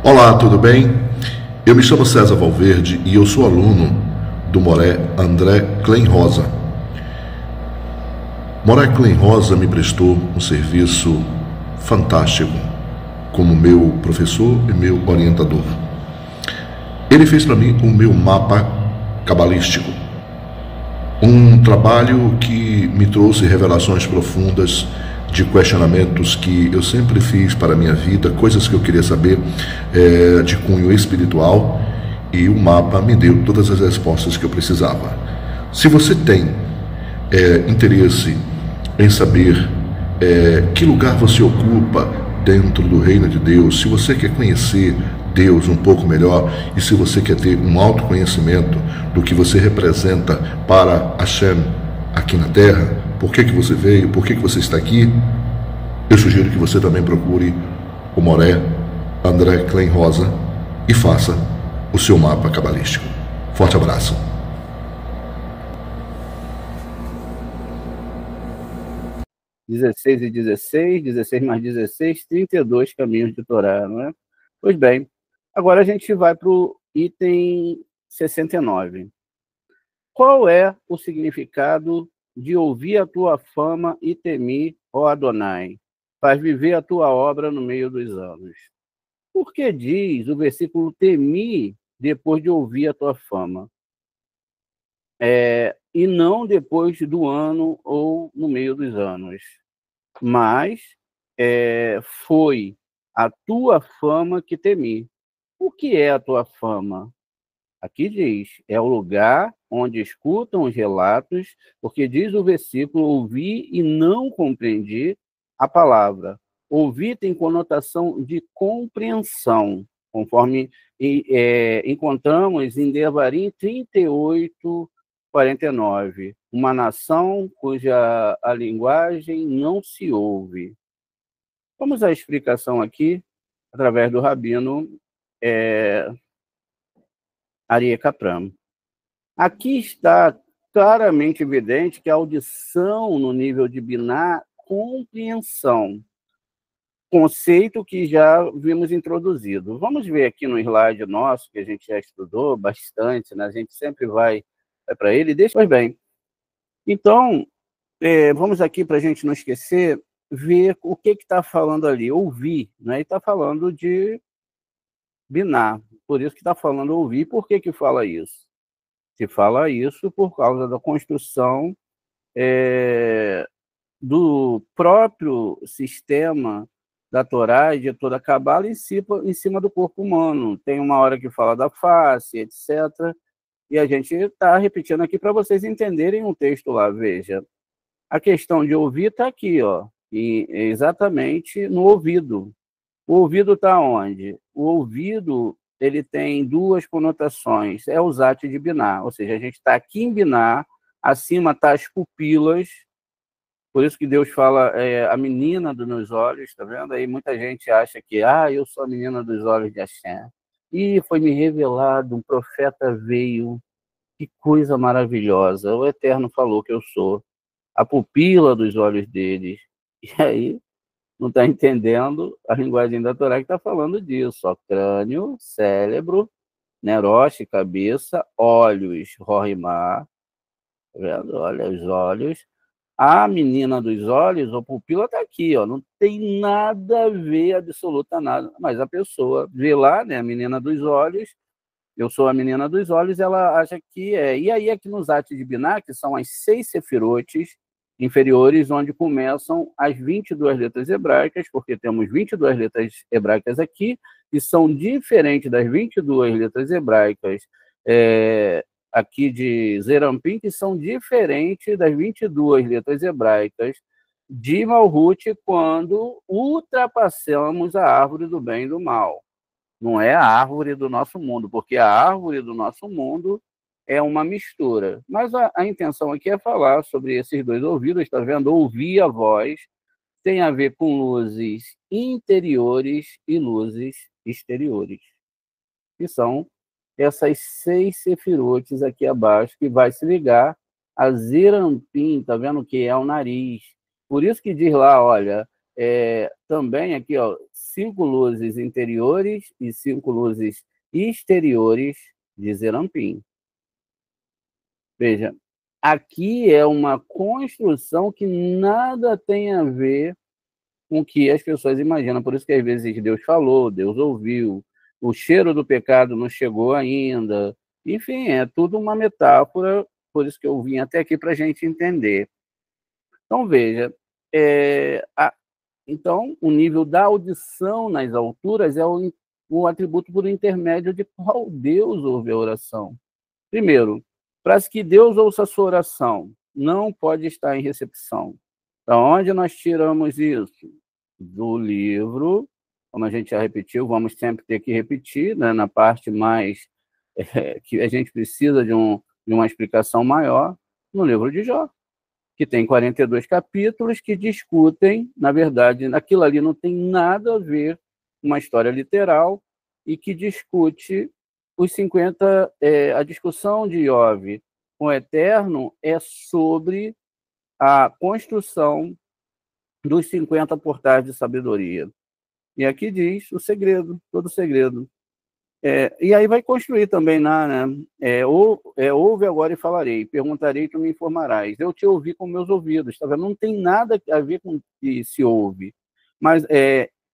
Olá, tudo bem? Eu me chamo César Valverde e eu sou aluno do Moré André Klenrosa. Moré Klenrosa me prestou um serviço fantástico como meu professor e meu orientador. Ele fez para mim o meu mapa cabalístico, um trabalho que me trouxe revelações profundas de questionamentos que eu sempre fiz para a minha vida, coisas que eu queria saber de cunho espiritual, e o mapa me deu todas as respostas que eu precisava. Se você tem interesse em saber que lugar você ocupa dentro do reino de Deus, se você quer conhecer Deus um pouco melhor e se você quer ter um autoconhecimento do que você representa para Hashem aqui na Terra, por que você veio, por que você está aqui, eu sugiro que você também procure o Moré André Klenrosa e faça o seu mapa cabalístico. Forte abraço. (16 e 16, 16 mais 16, 32 caminhos de Torá, não é? Pois bem, agora a gente vai para o item 69. Qual é o significado de ouvir a tua fama e temer, ó Adonai? Faz viver a tua obra no meio dos anos. Por que diz o versículo temi depois de ouvir a tua fama? E não depois do ano ou no meio dos anos. Mas foi a tua fama que temi. O que é a tua fama? Aqui diz, é o lugar onde escutam os relatos, porque diz o versículo, ouvi e não compreendi a palavra. Ouvir tem conotação de compreensão, conforme encontramos em Devarim 38, 49. Uma nação cuja a linguagem não se ouve. Vamos à explicação aqui, através do rabino Aryeh Kaplan. Aqui está claramente evidente que a audição no nível de Biná, compreensão, conceito que já vimos introduzido. Vamos ver aqui no slide nosso, que a gente já estudou bastante, né? A gente sempre vai para ele. Pois bem, então, vamos aqui, para a gente não esquecer, ver o que está falando ali, ouvir, né? Ele está falando de Biná, por isso que está falando ouvir. Por que fala isso? Se fala isso por causa da construção do próprio sistema da Torá e de toda a Cabala em cima do corpo humano. Tem uma hora que fala da face, etc. E a gente está repetindo aqui para vocês entenderem um texto lá. Veja, a questão de ouvir está aqui, ó, exatamente no ouvido. O ouvido está onde? O ouvido ele tem duas conotações. É o Zat de Biná, ou seja, a gente está aqui em Biná, acima está as pupilas, por isso que Deus fala a menina dos meus olhos, tá vendo? Aí muita gente acha que eu sou a menina dos olhos de Hashem. E foi me revelado, um profeta veio, que coisa maravilhosa. O Eterno falou que eu sou a pupila dos olhos deles. E aí não está entendendo a linguagem da Torá que está falando disso. Ó, crânio, cérebro, neroche, cabeça, olhos, rorimá, tá vendo? Olha os olhos. A menina dos olhos, a pupila está aqui, ó, não tem nada a ver, absoluta nada, mas a pessoa vê lá, né, a menina dos olhos, eu sou a menina dos olhos, ela acha que é. E aí aqui nos Atos de Biná, que são as 6 sefirotes, inferiores, onde começam as 22 letras hebraicas, porque temos 22 letras hebraicas aqui, que são diferentes das 22 letras hebraicas aqui de Zerampim, que são diferentes das 22 letras hebraicas de Malhut, quando ultrapassamos a árvore do bem e do mal. Não é a árvore do nosso mundo, porque a árvore do nosso mundo é uma mistura. Mas a intenção aqui é falar sobre esses dois ouvidos, está vendo? Ouvir a voz tem a ver com luzes interiores e luzes exteriores, que são essas 6 sefirotes aqui abaixo, que vai se ligar a Zerampim, tá vendo? Que é o nariz. Por isso que diz lá, olha, também aqui, ó, 5 luzes interiores e 5 luzes exteriores de Zerampim. Veja, aqui é uma construção que nada tem a ver com o que as pessoas imaginam. Por isso que às vezes Deus falou, Deus ouviu, o cheiro do pecado não chegou ainda. Enfim, é tudo uma metáfora, por isso que eu vim até aqui para a gente entender. Então, veja, então, o nível da audição nas alturas é o atributo por intermédio de qual Deus ouve a oração. Primeiro, para que Deus ouça a sua oração, não pode estar em recepção. Da onde nós tiramos isso? Do livro, como a gente já repetiu, vamos sempre ter que repetir, né, na parte mais que a gente precisa de uma explicação maior, no livro de Jó, que tem 42 capítulos que discutem, na verdade, aquilo ali não tem nada a ver com uma história literal e que discute os 50, a discussão de Iov com o Eterno é sobre a construção dos 50 portais de sabedoria. E aqui diz o segredo, todo o segredo. E aí vai construir também, ouve agora e falarei, perguntarei e tu me informarás. Eu te ouvi com meus ouvidos, tá vendo? Não tem nada a ver com que se ouve. Mas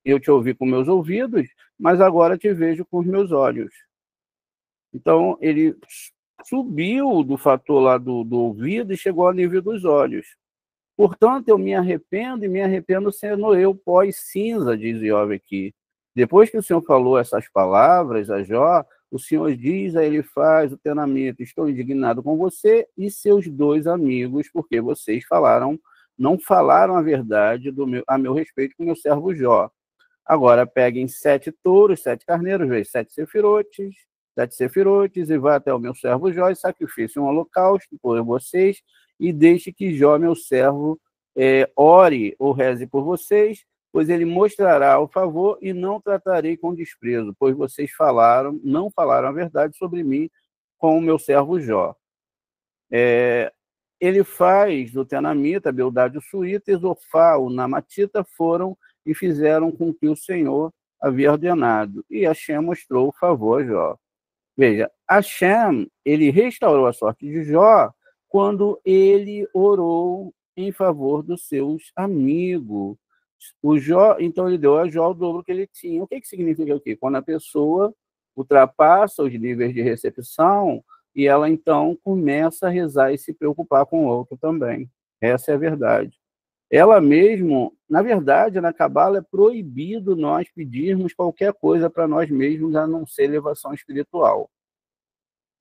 eu te ouvi com meus ouvidos, mas agora te vejo com os meus olhos. Então, ele subiu do fator lá do ouvido e chegou ao nível dos olhos. Portanto, eu me arrependo, e me arrependo sendo eu pós-cinza, diz Iov aqui. Depois que o Senhor falou essas palavras a Jó, o Senhor diz a Elifaz, o tenamita, estou indignado com você e seus 2 amigos, porque vocês não falaram a verdade a meu respeito com meu servo Jó. Agora peguem 7 touros, 7 carneiros, vezes 7 sefirotes, e vá até o meu servo Jó e sacrifique um holocausto por vocês, e deixe que Jó, meu servo, ore ou reze por vocês, pois ele mostrará o favor e não tratarei com desprezo, pois vocês não falaram a verdade sobre mim com o meu servo Jó. Ele faz do tenamita, Bildade o suíta, e Zofá o namatita foram e fizeram com que o Senhor havia ordenado, e Hashem mostrou o favor a Jó. Veja, Hashem, ele restaurou a sorte de Jó quando ele orou em favor dos seus amigos. O Jó, então, ele deu a Jó o dobro que ele tinha. O que significa aqui? Quando a pessoa ultrapassa os níveis de recepção e ela, então, começa a rezar e se preocupar com o outro também. Essa é a verdade. Ela mesmo, na verdade, na Cabala é proibido nós pedirmos qualquer coisa para nós mesmos, a não ser elevação espiritual.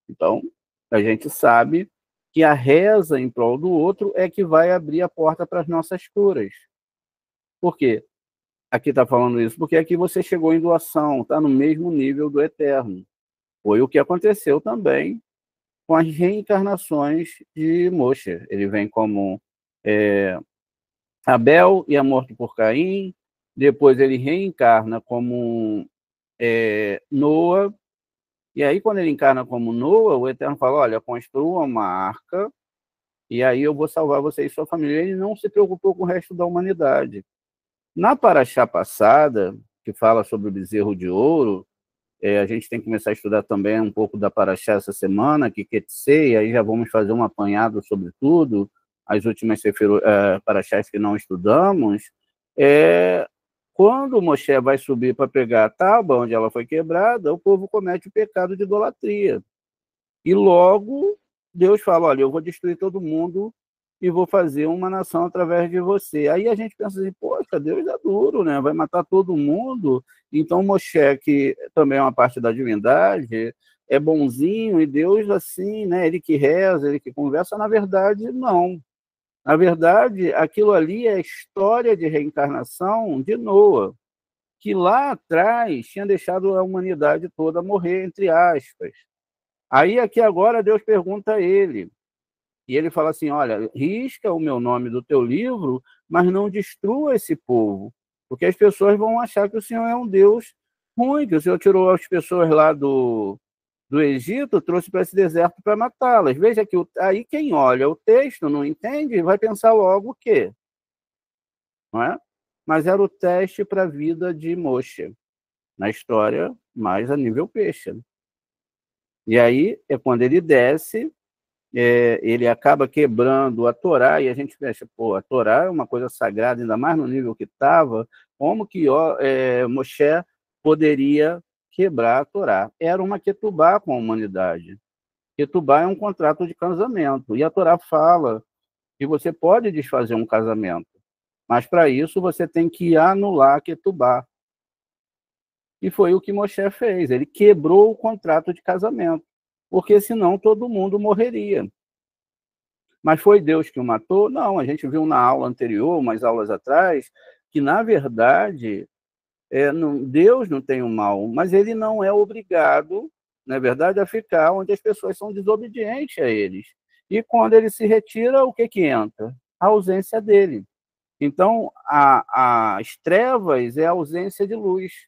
Então, a gente sabe que a reza em prol do outro é que vai abrir a porta para as nossas curas. Por quê? Aqui está falando isso porque aqui você chegou em doação, está no mesmo nível do Eterno. Foi o que aconteceu também com as reencarnações de Moshe. Ele vem como Abel e é morto por Caim, depois ele reencarna como Noa, e aí quando ele encarna como Noa, o Eterno fala, olha, construa uma arca, e aí eu vou salvar você e sua família. Ele não se preocupou com o resto da humanidade. Na paraxá passada, que fala sobre o bezerro de ouro, a gente tem que começar a estudar também um pouco da paraxá essa semana, que Ketsei, aí já vamos fazer um apanhado sobre tudo, as últimas paraxás que não estudamos. Quando Moshe vai subir para pegar a tábua onde ela foi quebrada, o povo comete o pecado de idolatria. E logo Deus fala, olha, eu vou destruir todo mundo e vou fazer uma nação através de você. Aí a gente pensa assim, poxa, Deus é duro, né? Vai matar todo mundo. Então Moshe, que também é uma parte da divindade, é bonzinho, e Deus assim, né? Ele que reza, ele que conversa, na verdade, não. Na verdade, aquilo ali é a história de reencarnação de Noa, que lá atrás tinha deixado a humanidade toda morrer, entre aspas. Aí aqui agora Deus pergunta a ele, e ele fala assim, olha, risca o meu nome do teu livro, mas não destrua esse povo, porque as pessoas vão achar que o Senhor é um Deus ruim, que o Senhor tirou as pessoas lá do Egito, trouxe para esse deserto para matá-las. Veja que aí quem olha o texto, não entende, vai pensar logo o quê? Não é? Mas era o teste para a vida de Moshe, na história, mais a nível peixe. E aí é quando ele desce, ele acaba quebrando a Torá, e a gente pensa, pô, a Torá é uma coisa sagrada, ainda mais no nível que estava, como que Moshe poderia quebrar a Torá? Era uma ketubá com a humanidade. Ketubá é um contrato de casamento, e a Torá fala que você pode desfazer um casamento, mas para isso você tem que anular a ketubá. E foi o que Moshe fez, ele quebrou o contrato de casamento, porque senão todo mundo morreria. Mas foi Deus que o matou? Não, a gente viu na aula anterior, umas aulas atrás, que na verdade Deus não tem o mal, mas ele não é obrigado, na verdade, a ficar onde as pessoas são desobedientes a eles. E quando ele se retira, o que entra? A ausência dele. Então, as trevas é a ausência de luz.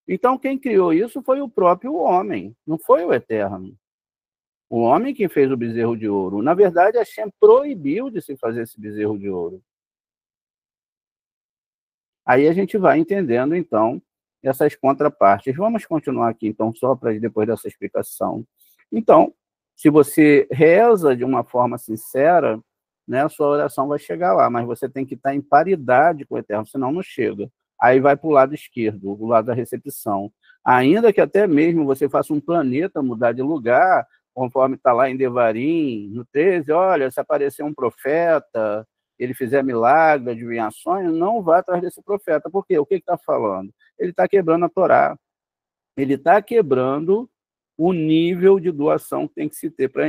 Então, quem criou isso foi o próprio homem, não foi o Eterno. O homem que fez o bezerro de ouro. Na verdade, a Hashem proibiu de se fazer esse bezerro de ouro. Aí a gente vai entendendo, então, essas contrapartes. Vamos continuar aqui, então, só para depois dessa explicação. Então, se você reza de uma forma sincera, né, a sua oração vai chegar lá, mas você tem que estar em paridade com o Eterno, senão não chega. Aí vai para o lado esquerdo, o lado da recepção. Ainda que até mesmo você faça um planeta mudar de lugar, conforme está lá em Devarim, no 13, olha, se aparecer um profeta, ele fizer milagre, adivinhações, não vá atrás desse profeta. Por quê? O que está falando? Ele está quebrando a Torá. Ele está quebrando o nível de doação que tem que se ter para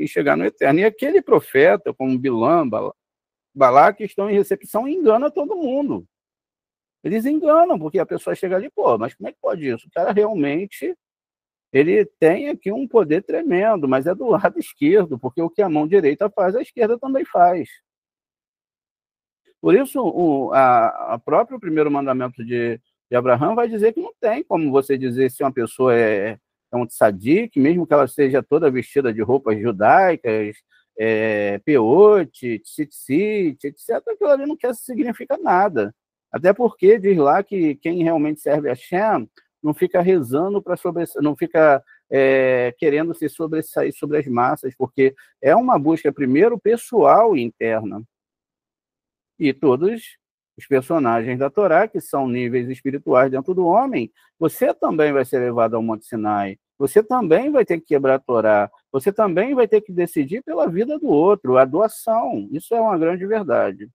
chegar no Eterno. E aquele profeta, como Bilam, Balaque, estão em recepção e engana todo mundo. Eles enganam, porque a pessoa chega ali, pô, mas como é que pode isso? O cara realmente, ele tem aqui um poder tremendo, mas é do lado esquerdo, porque o que a mão direita faz, a esquerda também faz. Por isso, a próprio primeiro mandamento de Abraão vai dizer que não tem como você dizer se uma pessoa é um tzadik, mesmo que ela seja toda vestida de roupas judaicas, peote, tzitzit, etc., aquilo ali não quer significar nada. Até porque diz lá que quem realmente serve a Hashem não fica rezando para não fica querendo se sobressair sobre as massas, porque é uma busca primeiro pessoal e interna. E todos os personagens da Torá, que são níveis espirituais dentro do homem, você também vai ser levado ao Monte Sinai, você também vai ter que quebrar a Torá, você também vai ter que decidir pela vida do outro, a doação. Isso é uma grande verdade.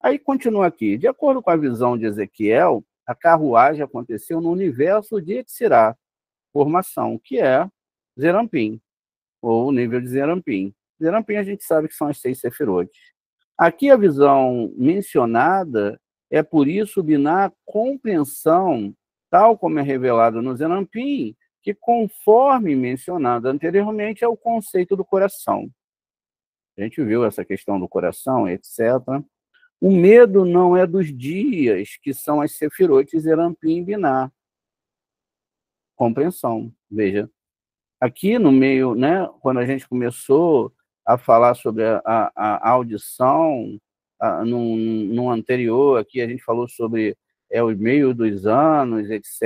Aí continua aqui. De acordo com a visão de Ezequiel, a carruagem aconteceu no universo de Etzirá, formação, que é Zerampim, ou o nível de Zerampim. Zerampim a gente sabe que são as 6 sefirotes. Aqui a visão mencionada é, por isso, binar compreensão, tal como é revelado no Zerampim, que, conforme mencionado anteriormente, é o conceito do coração. A gente viu essa questão do coração, etc. O medo não é dos dias, que são as sefirotes Zerampim e Biná. Compreensão. Veja, aqui no meio, né, quando a gente começou a falar sobre a audição, no anterior, aqui a gente falou sobre o meio dos anos, etc.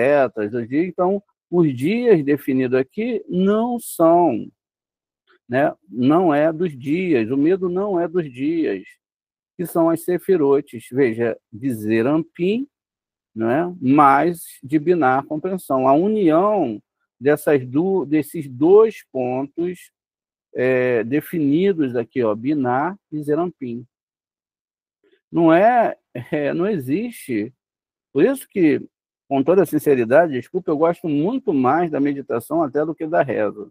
Então, os dias definidos aqui não são, né, não é dos dias, o medo não é dos dias, que são as sefirotes, veja, de Zerampim, né, mais de Biná, compreensão. A união desses dois pontos definidos aqui, ó, Binar e Zerampin. Não existe. Por isso que, com toda sinceridade, desculpa, eu gosto muito mais da meditação até do que da reza.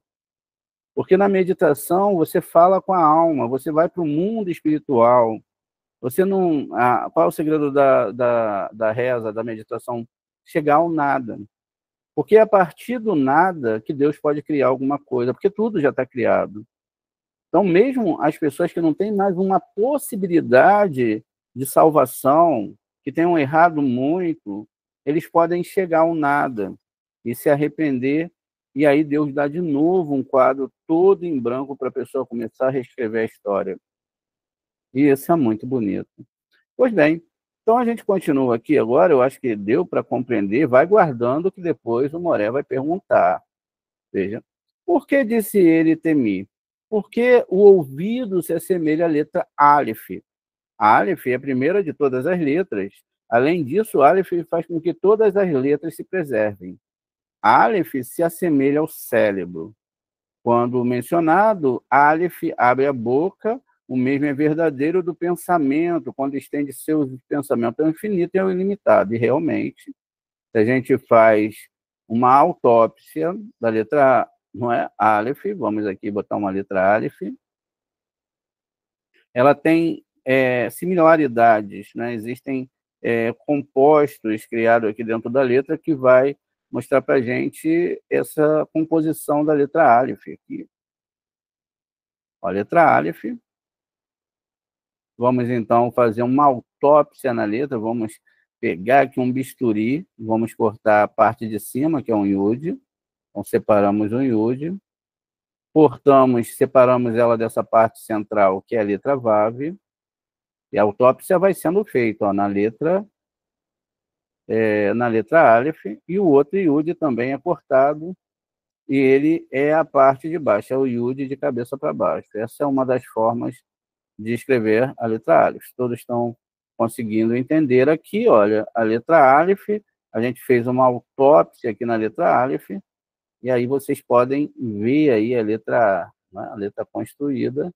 Porque na meditação você fala com a alma, você vai para o mundo espiritual. Você não. Qual é o segredo da reza, da meditação? Chegar ao nada. Porque é a partir do nada que Deus pode criar alguma coisa, porque tudo já está criado. Então, mesmo as pessoas que não têm mais uma possibilidade de salvação, que tenham errado muito, eles podem chegar ao nada e se arrepender, e aí Deus dá de novo um quadro todo em branco para a pessoa começar a reescrever a história. E isso é muito bonito. Pois bem, então a gente continua aqui agora, eu acho que deu para compreender, vai guardando que depois o Moré vai perguntar. Veja, por que disse ele temi? Porque o ouvido se assemelha à letra Aleph. Aleph é a primeira de todas as letras. Além disso, Aleph faz com que todas as letras se preservem. Aleph se assemelha ao cérebro. Quando mencionado, Aleph abre a boca, o mesmo é verdadeiro do pensamento, quando estende seus pensamentos ao infinito e ao ilimitado. E realmente, se a gente faz uma autópsia da letra, não é? Aleph, vamos aqui botar uma letra Aleph, ela tem similaridades, né? Existem compostos criados aqui dentro da letra que vai mostrar para a gente essa composição da letra Aleph aqui. A letra Aleph. Vamos, então, fazer uma autópsia na letra. Vamos pegar aqui um bisturi, vamos cortar a parte de cima, que é um iude. Então, separamos um iude. Separamos ela dessa parte central, que é a letra Vav. E a autópsia vai sendo feita, ó, na letra Aleph, e o outro iude também é cortado, e ele é a parte de baixo, é o iude de cabeça para baixo. Essa é uma das formas de escrever a letra Aleph. Todos estão conseguindo entender aqui, olha, a letra Aleph, a gente fez uma autópsia aqui na letra Aleph, e aí vocês podem ver aí a letra A, né? A letra construída.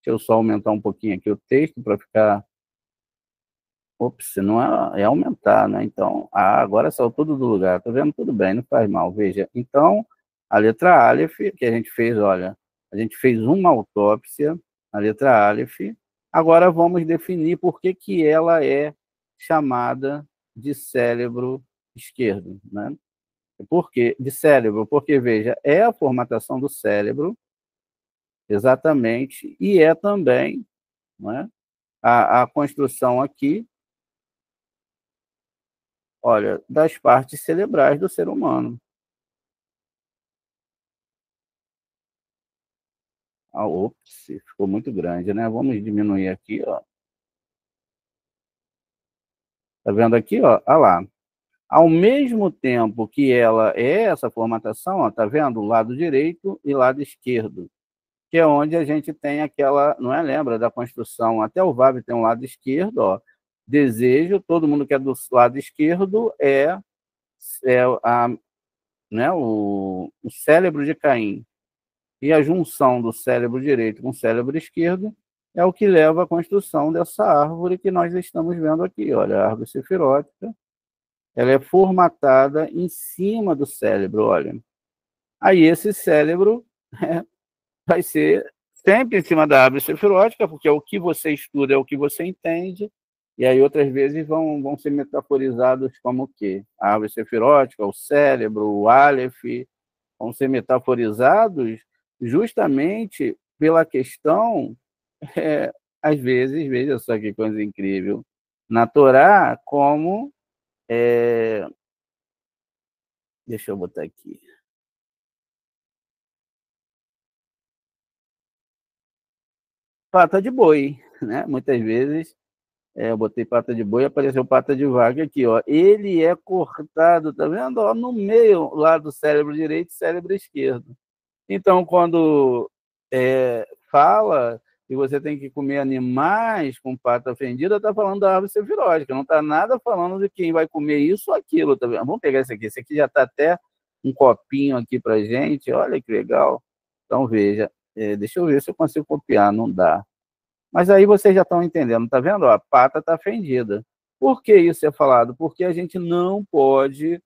Deixa eu só aumentar um pouquinho aqui o texto para ficar... Ops, não é aumentar, né? Então, agora saiu tudo do lugar. Tá vendo? Tudo bem, não faz mal. Veja, então, a letra Aleph, que a gente fez, olha, a gente fez uma autópsia, a letra Aleph. Agora vamos definir por que ela é chamada de cérebro esquerdo, né? Por quê? De cérebro, porque, veja, é a formatação do cérebro, exatamente, e é também, né, a construção aqui, olha, das partes cerebrais do ser humano. Ops, ficou muito grande, né? Vamos diminuir aqui, ó. Tá vendo aqui, ó? Olha lá. Ao mesmo tempo que ela é essa formatação, ó, tá vendo? Lado direito e lado esquerdo, que é onde a gente tem aquela, não é? Lembra da construção? Até o Vav tem um lado esquerdo, ó. Desejo, todo mundo que é do lado esquerdo né, o cérebro de Caim. E a junção do cérebro direito com o cérebro esquerdo é o que leva à construção dessa árvore que nós estamos vendo aqui. Olha, a árvore sefirótica, ela é formatada em cima do cérebro, olha. Aí esse cérebro vai ser sempre em cima da árvore sefirótica, porque é o que você estuda, é o que você entende, e aí outras vezes vão ser metaforizados como o quê? A árvore sefirótica, o cérebro, o Aleph, vão ser metaforizados justamente pela questão, às vezes, veja só que coisa incrível, na Torá, como... deixa eu botar aqui. Pata de boi, né? Muitas vezes eu botei pata de boi e apareceu pata de vaca aqui, ó. Ele é cortado, tá vendo? Ó, no meio, lá do cérebro direito e cérebro esquerdo. Então, quando fala que você tem que comer animais com pata fendida, está falando da árvore sefirótica, não está nada falando de quem vai comer isso ou aquilo. Tá vendo? Vamos pegar esse aqui já está até um copinho aqui para gente, olha que legal. Então, veja, deixa eu ver se eu consigo copiar, não dá. Mas aí vocês já estão entendendo, tá vendo? A pata está fendida. Por que isso é falado? Porque a gente não pode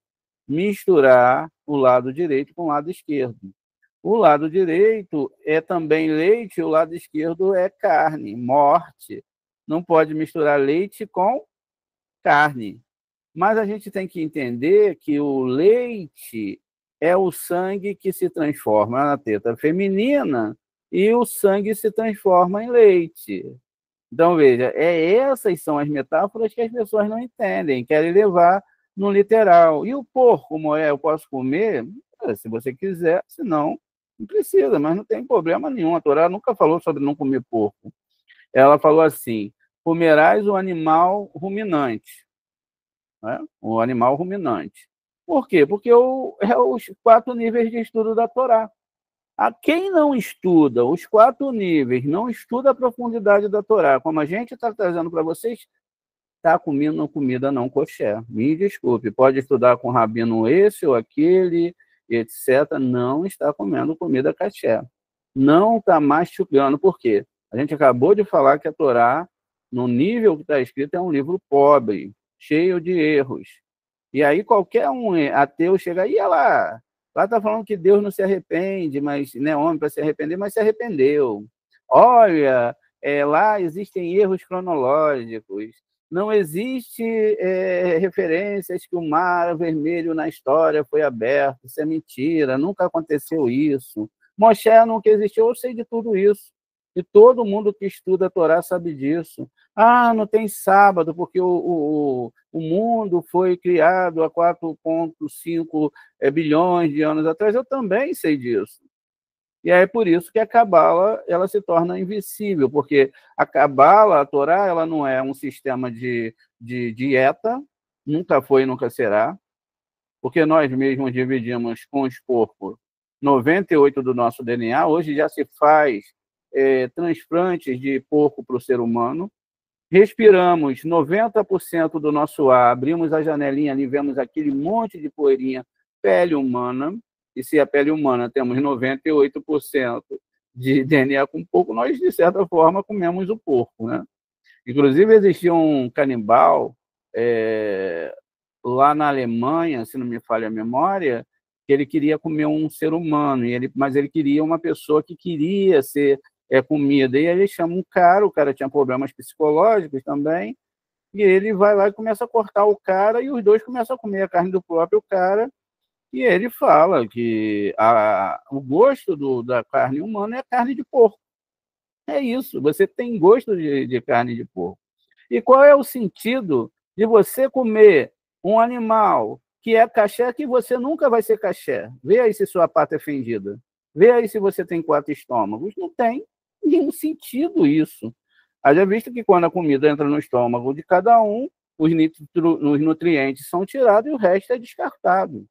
misturar o lado direito com o lado esquerdo. O lado direito é também leite, o lado esquerdo é carne, morte. Não pode misturar leite com carne. Mas a gente tem que entender que o leite é o sangue que se transforma na teta feminina e o sangue se transforma em leite. Então, veja, essas são as metáforas que as pessoas não entendem, querem levar no literal. E o porco, Moé, eu posso comer? Se você quiser, senão não precisa, mas não tem problema nenhum. A Torá nunca falou sobre não comer porco. Ela falou assim, comerás o animal ruminante. Né? O animal ruminante. Por quê? Porque é os 4 níveis de estudo da Torá. A quem não estuda os 4 níveis, não estuda a profundidade da Torá, como a gente está trazendo para vocês, está comendo comida não kosher. Me desculpe, pode estudar com rabino esse ou aquele, etc. Não está comendo comida kosher. Não está mastigando. Por quê? A gente acabou de falar que a Torá, no nível que está escrito, é um livro pobre, cheio de erros. E aí qualquer um ateu chega e lá está falando que Deus não se arrepende, mas não é homem para se arrepender, mas se arrependeu. Olha, lá existem erros cronológicos, não existe referências que o mar vermelho na história foi aberto, isso é mentira, nunca aconteceu isso. Moshe nunca existiu, eu sei de tudo isso. E todo mundo que estuda a Torá sabe disso. Ah, não tem sábado, porque o mundo foi criado há 4,5 bilhões de anos atrás. Eu também sei disso. E é por isso que a Cabala ela se torna invisível, porque a Cabala, a Torá, ela não é um sistema de dieta, nunca foi e nunca será, porque nós mesmos dividimos com os porcos 98% do nosso DNA. Hoje já se faz transplantes de porco para o ser humano. Respiramos 90% do nosso ar, abrimos a janelinha ali, vemos aquele monte de poeirinha, pele humana, e se a pele humana temos 98% de DNA com porco, nós, de certa forma, comemos o porco, né? Inclusive, existia um canibal lá na Alemanha, se não me falha a memória, que ele queria comer um ser humano, mas ele queria uma pessoa que queria ser comida. E aí ele chama um cara, o cara tinha problemas psicológicos também, e ele vai lá e começa a cortar o cara, e os dois começam a comer a carne do próprio cara, e ele fala que o gosto da carne humana é a carne de porco. É isso, você tem gosto de carne de porco. E qual é o sentido de você comer um animal que é caché, que você nunca vai ser caché? Vê aí se sua pata é fendida. Vê aí se você tem 4 estômagos. Não tem nenhum sentido isso. Haja visto que quando a comida entra no estômago de cada um, os nutrientes são tirados e o resto é descartado.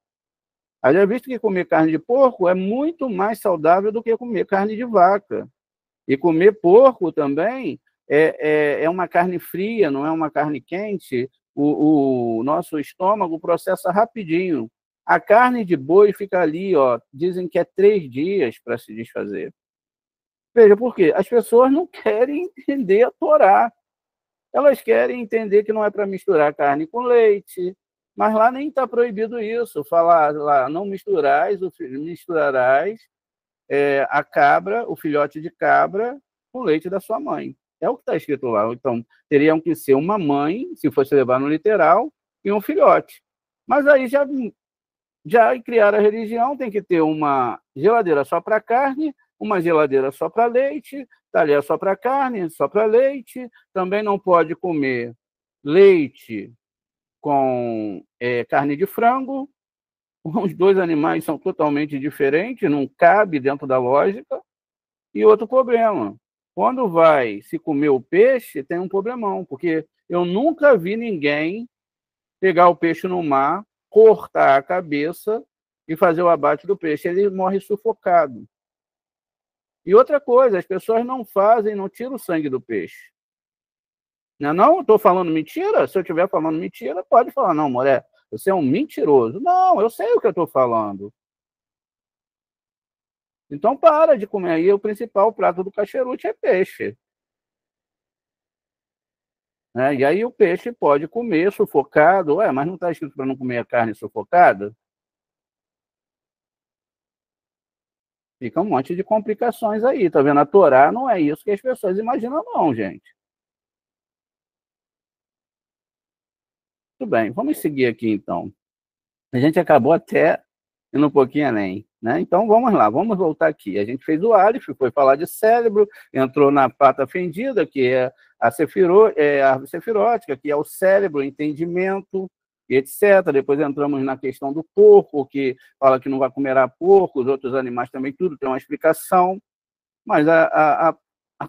Haja visto que comer carne de porco é muito mais saudável do que comer carne de vaca. E comer porco também é uma carne fria, não é uma carne quente. O nosso estômago processa rapidinho. A carne de boi fica ali, dizem que é 3 dias para se desfazer. Veja, por quê? As pessoas não querem entender a Torá. Elas querem entender que não é para misturar carne com leite, mas lá nem está proibido isso. Falar lá, não misturarás a cabra, o filhote de cabra, com o leite da sua mãe. É o que está escrito lá. Então, teriam que ser uma mãe, se fosse levar no literal, e um filhote. Mas aí já criaram a religião, tem que ter uma geladeira só para carne, uma geladeira só para leite, talher só para carne, só para leite. Também não pode comer leite com carne de frango. Os 2 animais são totalmente diferentes, não cabe dentro da lógica. E outro problema, quando vai se comer o peixe, tem um problemão, porque eu nunca vi ninguém pegar o peixe no mar, cortar a cabeça e fazer o abate do peixe. Ele morre sufocado. E outra coisa, as pessoas não tiram o sangue do peixe. Não, estou falando mentira? Se eu estiver falando mentira, pode falar, não, Moré, você é um mentiroso. Não, eu sei o que eu estou falando. Então para de comer. Aí o principal prato do Cacheruti é peixe. Né? E aí o peixe pode comer sufocado. Ué, mas não está escrito para não comer a carne sufocada? Fica um monte de complicações aí. Tá vendo? A Torá não é isso que as pessoas imaginam, não, gente. Tudo bem, vamos seguir aqui então. A gente acabou até indo um pouquinho além, né? Então vamos lá, vamos voltar aqui. A gente fez o Aleph, foi falar de cérebro, entrou na pata fendida, que é a árvore sefirótica, que é o cérebro, o entendimento, e etc. Depois entramos na questão do porco, que fala que não vai comer a porco, os outros animais também, tudo tem uma explicação, mas a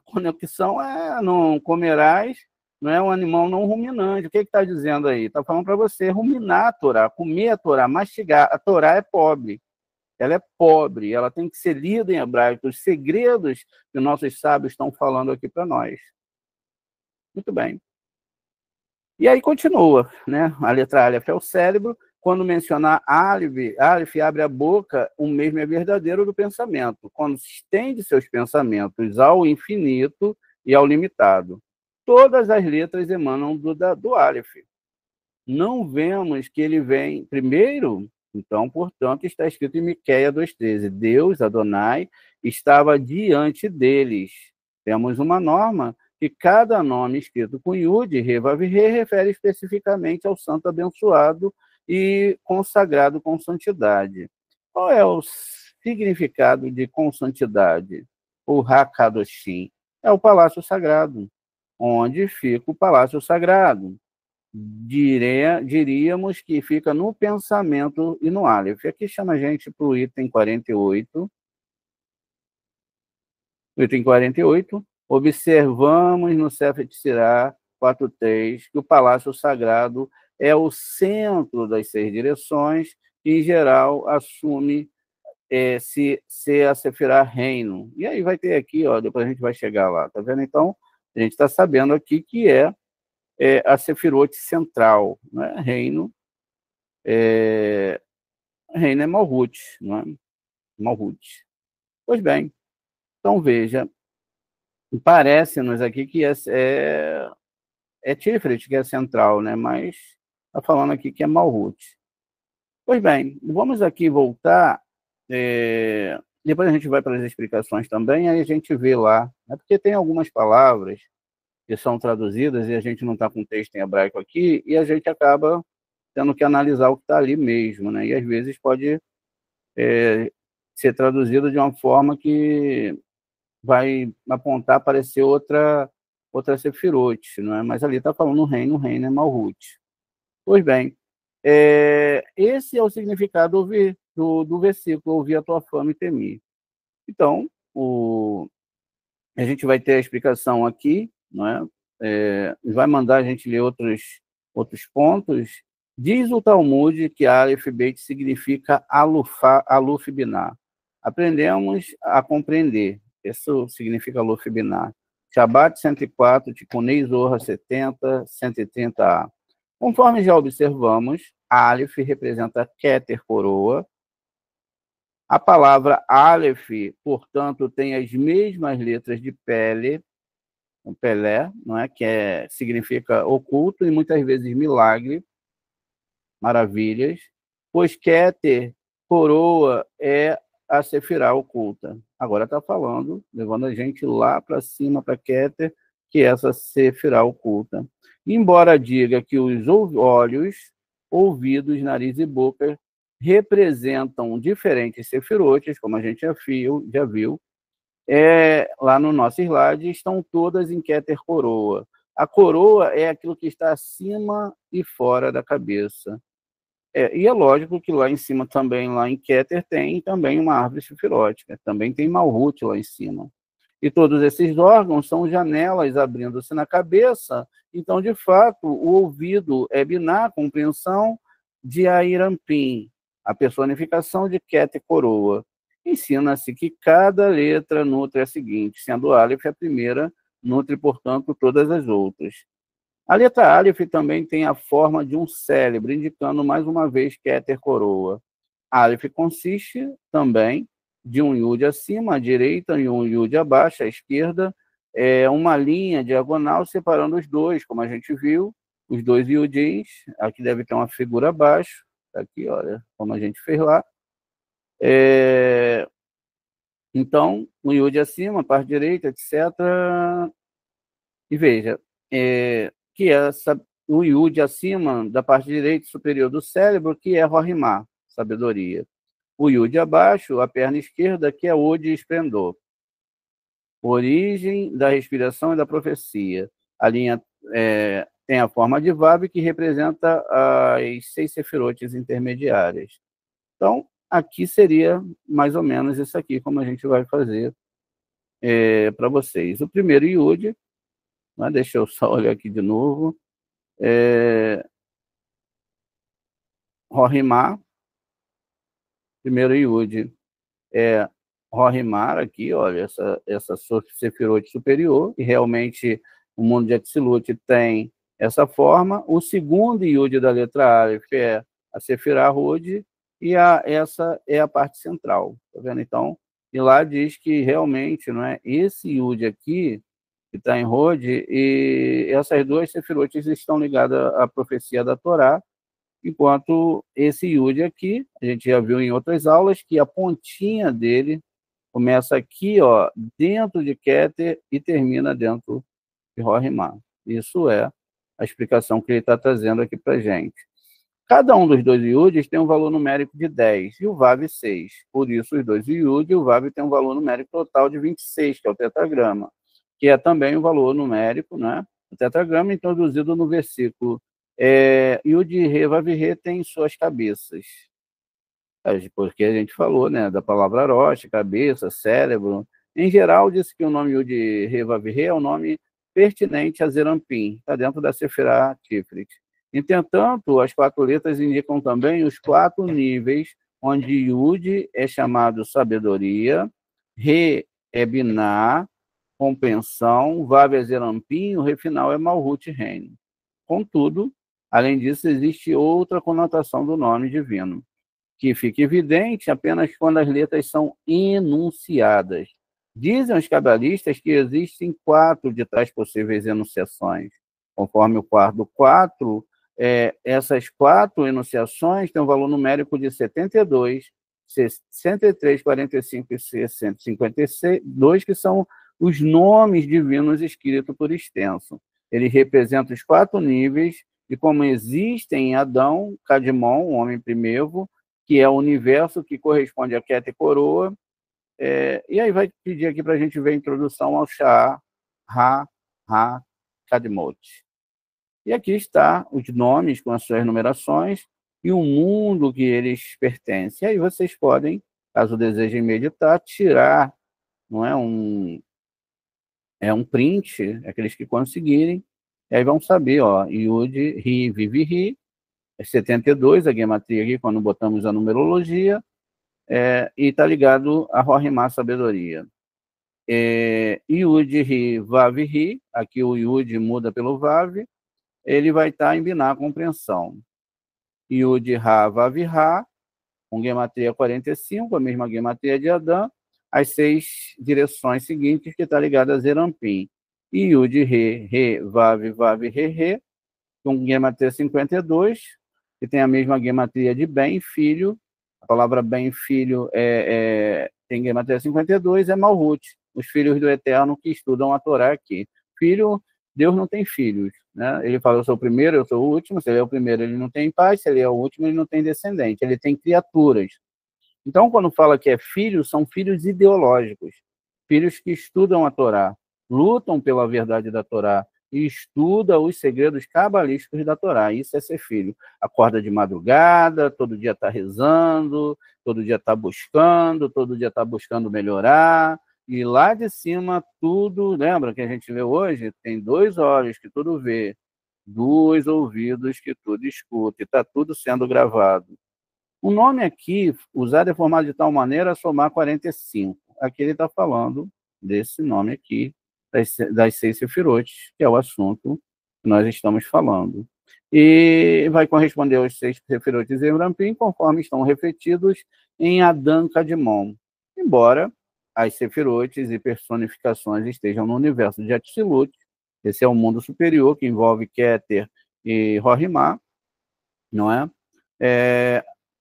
conexão é não comerás, não é um animal não ruminante. O que está dizendo aí? Está falando para você ruminar a Torá, comer a Torá, mastigar. A Torá é pobre. Ela é pobre, ela tem que ser lida em hebraico. Os segredos que nossos sábios estão falando aqui para nós. Muito bem. E aí continua, né? A letra Aleph é o cérebro. Quando mencionar Aleph abre a boca, o mesmo é verdadeiro do pensamento. Quando se estende seus pensamentos ao infinito e ao limitado. Todas as letras emanam do Aleph. Não vemos que ele vem primeiro, então, portanto, está escrito em Miqueias 2,13. Deus, Adonai, estava diante deles. Temos uma norma que cada nome escrito com Yud, Re, Vav, Re, refere especificamente ao santo abençoado e consagrado com santidade. Qual é o significado de com santidade? O Hakadoshim é o palácio sagrado, onde fica o palácio sagrado. Diríamos que fica no pensamento e no Aleph. Aqui chama a gente para o item 48. Item 48. Observamos no Sefer Sirá 4.3 que o palácio sagrado é o centro das 6 direções, que em geral assume se a Sefirá reino. E aí vai ter aqui, ó, depois a gente vai chegar lá, tá vendo? Então, a gente está sabendo aqui que é a Sefirote central, né? Reino é Malhut, não é? Malhut. Pois bem, então veja, parece-nos aqui que é Tiferet, que é central, né? Mas está falando aqui que é Malhut. Pois bem, vamos aqui voltar, depois a gente vai para as explicações também, aí a gente vê lá, né? Porque tem algumas palavras que são traduzidas e a gente não está com texto em hebraico aqui, e a gente acaba tendo que analisar o que está ali mesmo, né? E às vezes pode ser traduzido de uma forma que vai apontar para ser outra Sefirote, não é? Mas ali está falando o reino é Malhut. Pois bem, esse é o significado do versículo, ouvir a tua fama e temi. Então, a gente vai ter a explicação aqui, não é? Vai mandar a gente ler outros pontos. Diz o Talmud que Aleph Beit significa Aluf Binah. Aprendemos a compreender. Isso significa Aluf Binah. Shabbat 104, Tikunei Zorra 70, 130a. Conforme já observamos, Aleph representa Keter, coroa. A palavra Aleph, portanto, tem as mesmas letras de Pelé, não é? Significa oculto e muitas vezes milagre, maravilhas, pois Keter, coroa, é a Sefirá oculta. Agora está falando, levando a gente lá para cima, para Keter, que é essa Sefirá oculta. Embora diga que os olhos, ouvidos, nariz e boca representam diferentes sefirotes, como a gente já viu, lá no nosso slide, estão todas em Keter coroa. A coroa é aquilo que está acima e fora da cabeça. E é lógico que lá em cima também, lá em Keter, tem também uma árvore sefirótica, também tem Malhut lá em cima. E todos esses órgãos são janelas abrindo-se na cabeça, então, de fato, o ouvido é Biná, compreensão de Airampim, a personificação de Keter coroa. Ensina-se que cada letra nutre a seguinte, sendo Aleph a primeira, nutre, portanto, todas as outras. A letra Aleph também tem a forma de um cérebro, indicando mais uma vez Keter coroa. Aleph consiste também de um Yud acima, à direita, e um Yud abaixo, à esquerda, uma linha diagonal separando os dois, como a gente viu, os dois Yudins. Aqui deve ter uma figura abaixo, aqui, olha, como a gente fez lá. Então, um Yud acima, a parte direita, etc. E veja, que o Yud acima da parte direita superior do cérebro, que é Rohimá, sabedoria. O Yud abaixo, a perna esquerda, que é Od, esplendor. Origem da respiração e da profecia. A linha tem a forma de Vav, que representa as 6 sefirotes intermediárias. Então, aqui seria mais ou menos isso aqui, como a gente vai fazer para vocês. O primeiro Yud, né, deixa eu só olhar aqui de novo, Rohimá, primeiro Yud é Rohimar aqui, olha, essa sefirote superior, e realmente o mundo de Atzilut tem essa forma. O segundo Yud da letra Aleph é a Sefirah Hod, e essa é a parte central, tá vendo? Então, e lá diz que realmente, não é, esse Yud aqui, que está em Hod, e essas duas sefirotes estão ligadas à profecia da Torá, enquanto esse Yud aqui, a gente já viu em outras aulas, que a pontinha dele começa aqui, ó, dentro de Keter e termina dentro de Rohimá. Isso é a explicação que ele está trazendo aqui para a gente. Cada um dos dois Yuds tem um valor numérico de 10 e o Vav 6. Por isso, os dois Yud e o Vav tem um valor numérico total de 26, que é o tetragrama, que é também um valor numérico, né? O tetragrama introduzido no versículo. Yud, Re, Vav, Re tem suas cabeças. Porque a gente falou, né, da palavra rocha, cabeça, cérebro. Em geral, disse que o nome Yud, Re, Vav, Re é o nome pertinente a Zerampim, está dentro da Sefirah Tifrit. Entretanto, as 4 letras indicam também os 4 níveis, onde Yud é chamado sabedoria, Re é Biná, compreensão, Vav é Zerampim, o Re final é Malhut, reino. Contudo, além disso, existe outra conotação do nome divino, que fica evidente apenas quando as letras são enunciadas. Dizem os cabalistas que existem 4 de tais possíveis enunciações. Conforme o quadro 4, essas 4 enunciações têm um valor numérico de 72, 63, 45 e 152, que são os nomes divinos escritos por extenso. Ele representa os 4 níveis, e como existem em Adão, Cadmon, o homem primevo, que é o universo que corresponde a Keter e Coroa. E aí vai pedir aqui para a gente ver a introdução ao Shah, Ha, Kadmot. E aqui está os nomes com as suas numerações e o mundo que eles pertencem. E aí vocês podem, caso desejem meditar, tirar, não é um print, aqueles que conseguirem, e aí vão saber, ó, Yud, Ri, Vivi, Ri, 72, a gematria aqui, quando botamos a numerologia, e está ligado a Rohimá, sabedoria. Yud, Ri, Vav, Ri, aqui o Yud muda pelo Vav, ele vai estar em Biná, compreensão. Yud, Ra, Vav, Ra, com gematria 45, a mesma gematria de Adão, as 6 direções seguintes, que está ligada a Zerampim. Yud, Re, Vav, Vav, Re, com gematria 52, que tem a mesma gematria de bem, filho. A palavra bem, filho, tem gematria 52, é Malhut, os filhos do Eterno que estudam a Torá aqui. Filho, Deus não tem filhos, né? Ele fala, eu sou o primeiro, eu sou o último. Se ele é o primeiro, ele não tem pai. Se ele é o último, ele não tem descendente. Ele tem criaturas. Então, quando fala que é filho, são filhos ideológicos, filhos que estudam a Torá, lutam pela verdade da Torá, e estuda os segredos cabalísticos da Torá. Isso é ser filho. Acorda de madrugada, todo dia está rezando, todo dia está buscando melhorar, e lá de cima tudo, lembra que a gente vê hoje? Tem 2 olhos que tudo vê, 2 ouvidos que tudo escuta, e está tudo sendo gravado. O nome aqui, usado, é formado de tal maneira a somar 45. Aqui ele está falando desse nome aqui, das 6 sefirotes, que é o assunto que nós estamos falando. E vai corresponder aos 6 sefirotes em Rampim, conforme estão refletidos em Adão Kadmon. embora as sefirotes e personificações estejam no universo de Atzilut. Esse é o mundo superior, que envolve Keter e Rohimá, não é?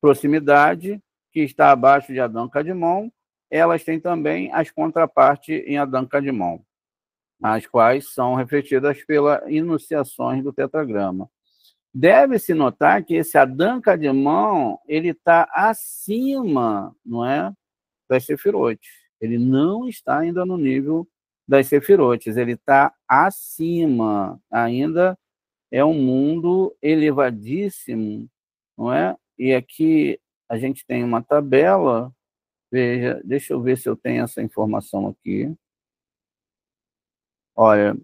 Proximidade, que está abaixo de Adão Kadmon. Elas têm também as contrapartes em Adão Kadmon, as quais são refletidas pelas enunciações do tetragrama. Deve-se notar que esse Adão Kadmon, ele está acima, não é, das sefirotes. Ele não está ainda no nível das sefirotes, ele está acima, ainda é um mundo elevadíssimo, não é? E aqui a gente tem uma tabela, veja, deixa eu ver se eu tenho essa informação aqui. Olha,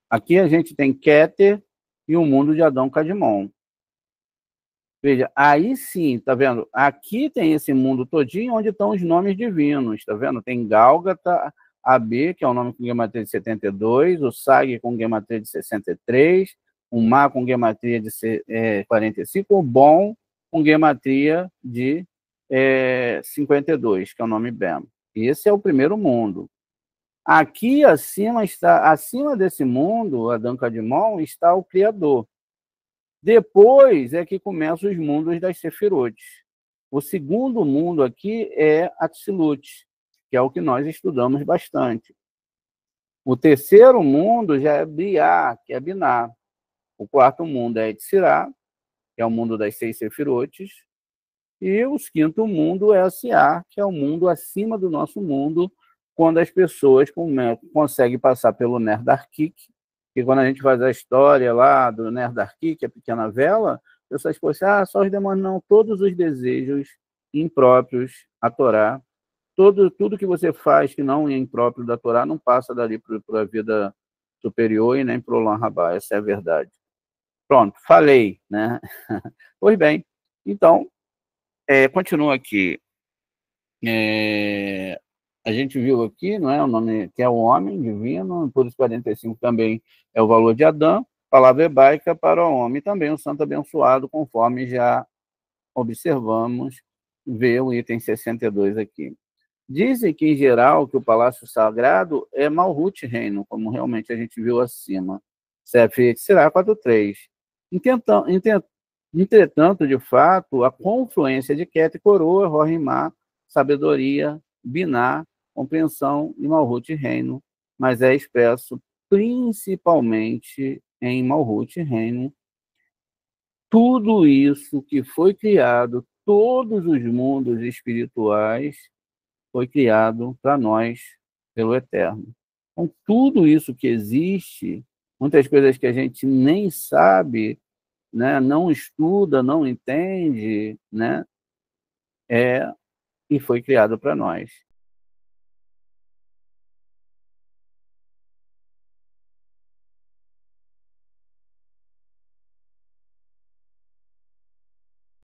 aqui a gente tem Keter e o mundo de Adão Kadmon. Veja, aí sim, tá vendo? Aqui tem esse mundo todinho onde estão os nomes divinos, tá vendo? Tem Gálgata, AB, que é o nome com gematria de 72, o Sag com gematria de 63, o Má com gematria de 45, o Bom com gematria de 52, que é o nome Bem. Esse é o primeiro mundo. Aqui acima desse mundo, Adão Kadmon, está o Criador. Depois é que começam os mundos das Sefirotes. O segundo mundo aqui é Atzilut, que é o que nós estudamos bastante. O terceiro mundo já é Briá, que é Biná. O quarto mundo é Etzirá, que é o mundo das 6 Sefirotes. E o quinto mundo é Asiá, que é o mundo acima do nosso mundo, quando as pessoas conseguem passar pelo Ner Darkik. E quando a gente faz a história lá do Ner Darkik, a pequena vela, as pessoas pensam, só os demônios não, todos os desejos impróprios à Torá, tudo que você faz que não é impróprio da Torá não passa dali para a vida superior e nem para o Olam Rabá, essa é a verdade. Pronto, falei, né? Pois bem, então, continua aqui. A gente viu aqui, não é, o nome que é o homem divino, por isso 45 também é o valor de Adão, palavra hebraica para o homem, também o santo abençoado, conforme já observamos, vê o item 62 aqui. Dizem que, em geral, que o palácio sagrado é Malhut Reino, como realmente a gente viu acima. CF será 4.3. Entretanto, de fato, a confluência de Ket e Coroa, Rohimá, sabedoria, Biná, compreensão e Malhut Reino, mas é expresso principalmente em Malhut Reino. Tudo isso que foi criado, todos os mundos espirituais, foi criado para nós pelo Eterno. Então, tudo isso que existe, muitas coisas que a gente nem sabe, né, não estuda, não entende, né, e foi criado para nós.